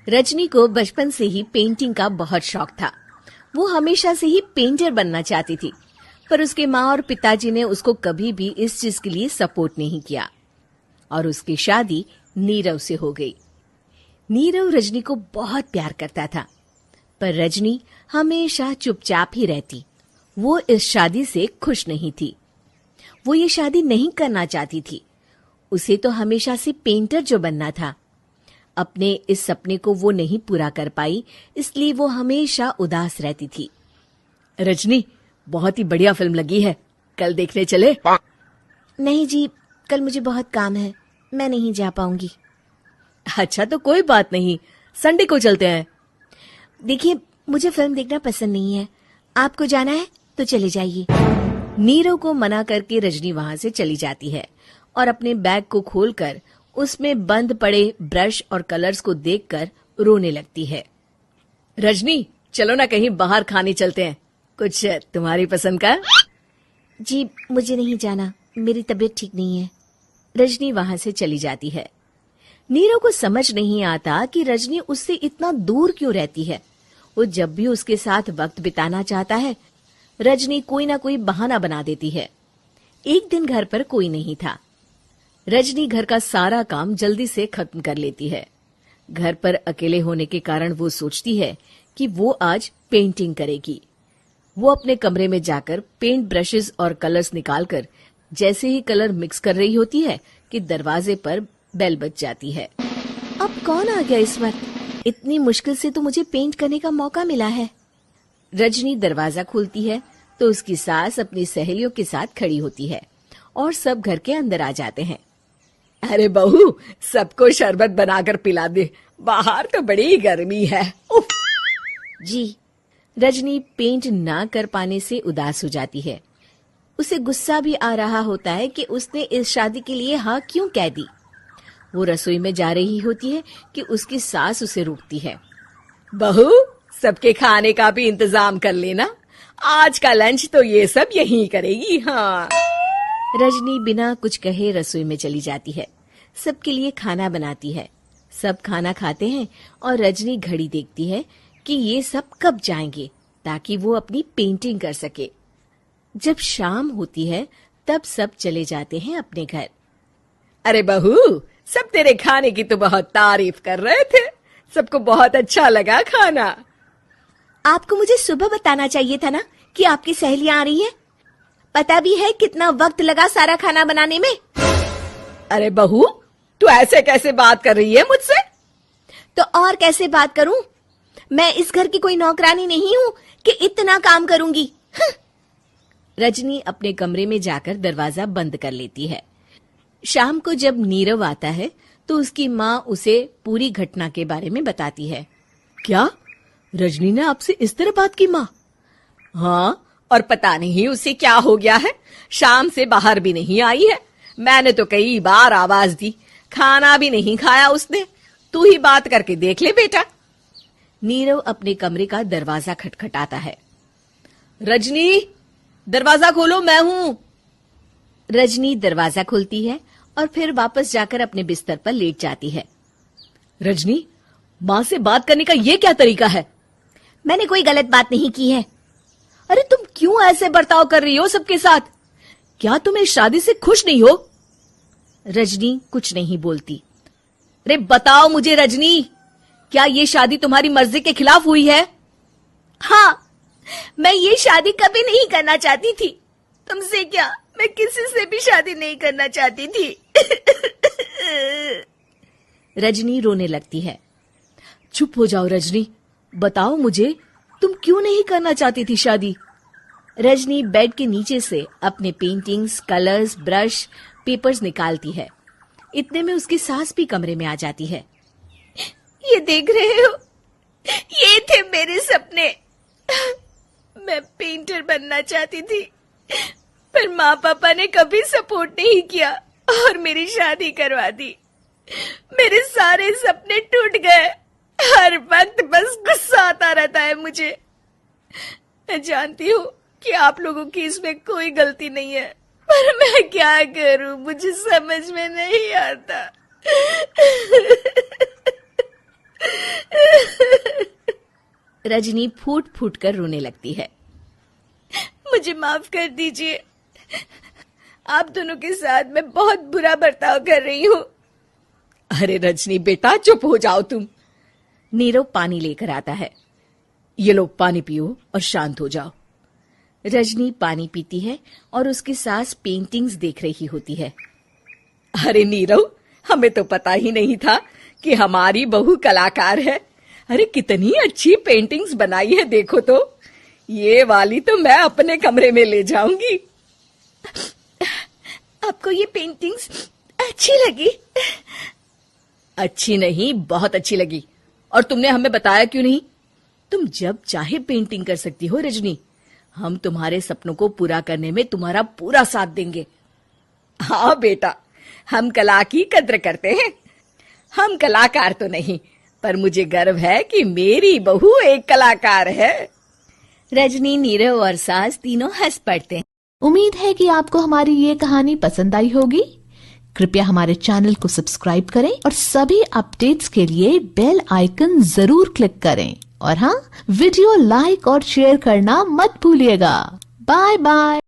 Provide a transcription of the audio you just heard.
रजनी को बचपन से ही पेंटिंग का बहुत शौक था। वो हमेशा से ही पेंटर बनना चाहती थी, पर उसके माँ और पिताजी ने उसको कभी भी इस चीज के लिए सपोर्ट नहीं किया और उसकी शादी नीरव से हो गई। नीरव रजनी को बहुत प्यार करता था, पर रजनी हमेशा चुपचाप ही रहती। वो इस शादी से खुश नहीं थी। वो ये शादी नहीं करना चाहती थी। उसे तो हमेशा से पेंटर जो बनना था। अपने इस सपने को वो नहीं पूरा कर पाई, इसलिए वो हमेशा उदास रहती थी। रजनी, बहुत ही बढ़िया फिल्म लगी है, कल देखने चले? नहीं जी, कल मुझे बहुत काम है, मैं नहीं जा पाऊंगी। अच्छा तो कोई बात नहीं, संडे को चलते हैं। देखिए, मुझे फिल्म देखना पसंद नहीं है। आपको जाना है तो चले जाइए। नीरव को मना करके रजनी वहां से चली जाती है और अपने बैग को खोलकर उसमें बंद पड़े ब्रश और कलर्स को देखकर रोने लगती है। रजनी, चलो ना कहीं बाहर खाने चलते हैं, कुछ तुम्हारी पसंद का। जी, मुझे नहीं जाना, मेरी तबीयत ठीक नहीं है। रजनी वहां से चली जाती है। नीरव को समझ नहीं आता कि रजनी उससे इतना दूर क्यों रहती है। वो जब भी उसके साथ वक्त बिताना चाहता है, रजनी कोई ना कोई बहाना बना देती है। एक दिन घर पर कोई नहीं था। रजनी घर का सारा काम जल्दी से खत्म कर लेती है। घर पर अकेले होने के कारण वो सोचती है कि वो आज पेंटिंग करेगी। वो अपने कमरे में जाकर पेंट ब्रशेस और कलर्स निकालकर जैसे ही कलर मिक्स कर रही होती है कि दरवाजे पर बेल बज जाती है। अब कौन आ गया इस वक्त? इतनी मुश्किल से तो मुझे पेंट करने का मौका मिला है। रजनी दरवाजा खोलती है तो उसकी सास अपनी सहेलियों के साथ खड़ी होती है और सब घर के अंदर आ जाते हैं। अरे बहू, सबको शरबत बनाकर पिला दे, बाहर तो बड़ी गर्मी है। उफ। जी। रजनी पेंट ना कर पाने से उदास हो जाती है। उसे गुस्सा भी आ रहा होता है कि उसने इस शादी के लिए हाँ क्यों कह दी। वो रसोई में जा रही होती है कि उसकी सास उसे रोकती है। बहू, सबके खाने का भी इंतजाम कर लेना, आज का लंच तो ये सब यहीं करेगी। हाँ। रजनी बिना कुछ कहे रसोई में चली जाती है। सबके लिए खाना बनाती है। सब खाना खाते हैं और रजनी घड़ी देखती है कि ये सब कब जाएंगे ताकि वो अपनी पेंटिंग कर सके। जब शाम होती है तब सब चले जाते हैं अपने घर। अरे बहू, सब तेरे खाने की तो बहुत तारीफ कर रहे थे, सबको बहुत अच्छा लगा खाना। आपको मुझे सुबह बताना चाहिए था ना कि आपकी सहेलियां आ रही हैं। पता भी है कितना वक्त लगा सारा खाना बनाने में। अरे बहू, तू ऐसे कैसे बात कर रही है मुझसे? तो और कैसे बात करूं? मैं इस घर की कोई नौकरानी नहीं हूं कि इतना काम करूंगी। रजनी अपने कमरे में जाकर दरवाजा बंद कर लेती है। शाम को जब नीरव आता है तो उसकी माँ उसे पूरी घटना के बारे में बताती है। क्या रजनी ने आपसे इस तरह बात की माँ? हाँ, और पता नहीं उसे क्या हो गया है, शाम से बाहर भी नहीं आई है। मैंने तो कई बार आवाज दी, खाना भी नहीं खाया उसने। तू ही बात करके देख ले बेटा। नीरव अपने कमरे का दरवाजा खटखटाता है। रजनी, दरवाजा खोलो, मैं हूं। रजनी दरवाजा खोलती है और फिर वापस जाकर अपने बिस्तर पर लेट जाती है। रजनी, माँ से बात करने का ये क्या तरीका है? मैंने कोई गलत बात नहीं की है। अरे तुम क्यों ऐसे बर्ताव कर रही हो सबके साथ? क्या तुम इस शादी से खुश नहीं हो? रजनी कुछ नहीं बोलती। अरे बताओ मुझे रजनी, क्या ये शादी तुम्हारी मर्जी के खिलाफ हुई है? हाँ, मैं ये शादी कभी नहीं करना चाहती थी। तुमसे क्या, मैं किसी से भी शादी नहीं करना चाहती थी। रजनी रोने लगती है। चुप हो जाओ रजनी, बताओ मुझे, तुम क्यों नहीं करना चाहती थी शादी? रजनी बेड के नीचे से अपने पेंटिंग्स, कलर्स, ब्रश, पेपर्स निकालती है। इतने में उसकी सास भी कमरे में आ जाती है। ये देख रहे हो, ये थे मेरे सपने। मैं पेंटर बनना चाहती थी, पर माँ पापा ने कभी सपोर्ट नहीं किया और मेरी शादी करवा दी। मेरे सारे सपने टूट गए। हर वक्त बस गुस्सा आता रहता है मुझे। मैं जानती हूँ कि आप लोगों की इसमें कोई गलती नहीं है, पर मैं क्या करूं, मुझे समझ में नहीं आता। रजनी फूट फूट कर रोने लगती है। मुझे माफ कर दीजिए, आप दोनों के साथ मैं बहुत बुरा बर्ताव कर रही हूँ। अरे रजनी बेटा, चुप हो जाओ तुम। नीरव पानी लेकर आता है। ये लो पानी पियो और शांत हो जाओ। रजनी पानी पीती है और उसकी सास पेंटिंग्स देख रही होती है। अरे नीरव, हमें तो पता ही नहीं था कि हमारी बहू कलाकार है। अरे कितनी अच्छी पेंटिंग्स बनाई है, देखो तो। ये वाली तो मैं अपने कमरे में ले जाऊंगी। आपको ये पेंटिंग्स अच्छी लगी? अच्छी नहीं, बहुत अच्छी लगी। और तुमने हमें बताया क्यों नहीं? तुम जब चाहे पेंटिंग कर सकती हो रजनी। हम तुम्हारे सपनों को पूरा करने में तुम्हारा पूरा साथ देंगे। हाँ बेटा, हम कला की कद्र करते हैं। हम कलाकार तो नहीं, पर मुझे गर्व है कि मेरी बहू एक कलाकार है। रजनी, नीरव और सास तीनों हंस पड़ते हैं। उम्मीद है कि आपको हमारी ये कहानी पसंद आई होगी। कृपया हमारे चैनल को सब्सक्राइब करें और सभी अपडेट्स के लिए बेल आइकन जरूर क्लिक करें। और हाँ, वीडियो लाइक और शेयर करना मत भूलिएगा। Bye bye.